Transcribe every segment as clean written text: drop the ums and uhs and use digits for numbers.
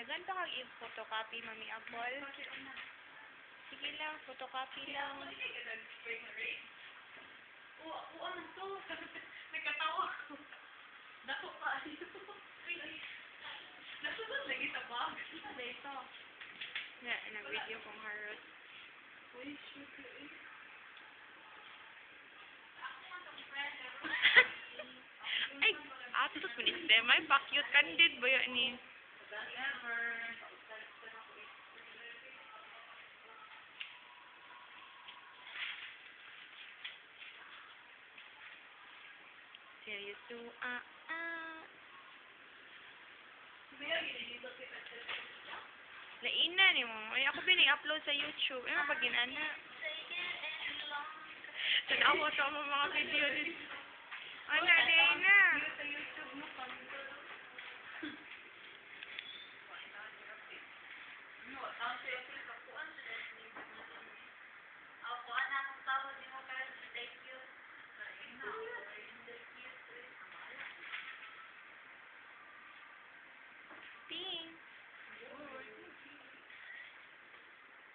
Dagan pa kag i-photocopy, Mami Apple. Sige lang, photocopy lang. Oo, ano to? Nagkatawa ko. Dako pa. Nasunod lagi sa bag. Ano ito? Na-video kong harot. Uy, shoot eh. Ay, atos mo ni Stem. Ay, pa-cute candid ba yan ni? Never. Seryoso, Laina ni mo. Ay, ako upload sa YouTube. Ay, mapagin ana. Tanawa sa mga video din. Ana, Laina. Sa YouTube mo pa. No, tanto yung kapuan sa ako ana akong tawag mo pero thank you. Ping.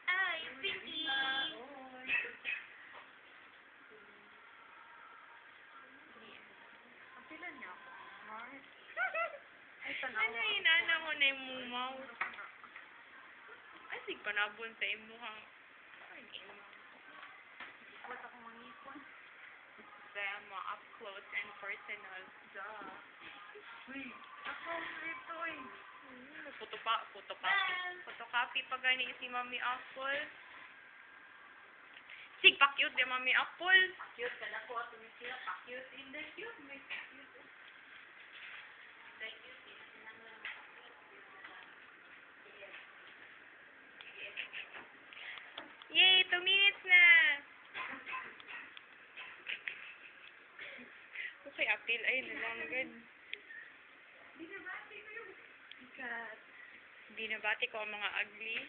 Ay, Pinky. Kapilan niya ako. Ano yun, ana mo na yung mumaw? Ay, sig panabon sa imuhang. Ay, imuhang. Wala akong mangipon. Kaya mo, up close and personal. Duh. Uy, ako ito eh. Photocopy pa gani si Mami Apple. Sig, pa-cute di Mami Apple. Cute ka na ko at tumisira. Pa-cute in the cute. May cute. Thank you. Yay, 2 minutes na. Okay, appeal. Ay, nalanggan. Binabati ko yung cat. Binabati ko ang mga ugly.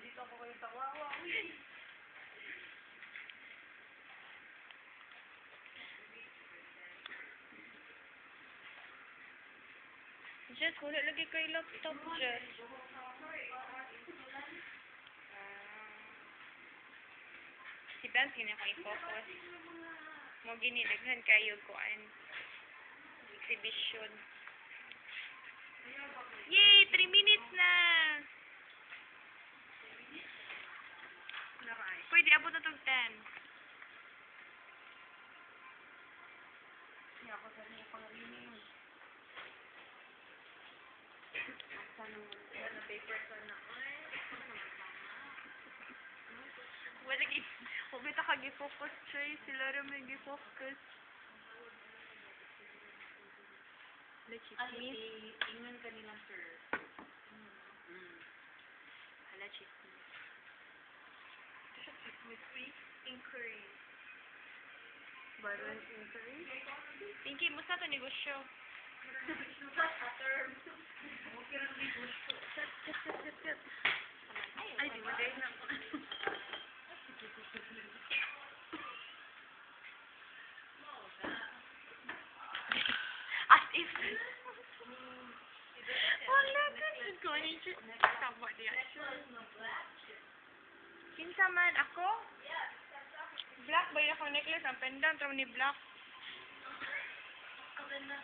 Dito ako kayo tawawa. Jess, wala lagi kay laptop, Jess. Si Bans, gini ko i-focus. Mo ginidaghan kayo ko an exhibition. Yay! 3 minutes na! Pwede, abot na itong 10. Hindi ako sa mga pangalinig. Wala na paper ka na. Wala lagi. Huwag ito kag-focus, Trey. Sila rin may gi-focus. Ay, ingan ka nilang sir. Hala, chismis. With inquiry. Balance inquiry? Pinky, musta ito negosyo? Sa term. Okay lang di gusto. Sit. Ay, di ba dahil na. As if. Wala ka siya ko. Tama niya. Kinsa man ako? Black ba yung ako necklace? Ang pendant. Pero ni black. Ang ganda,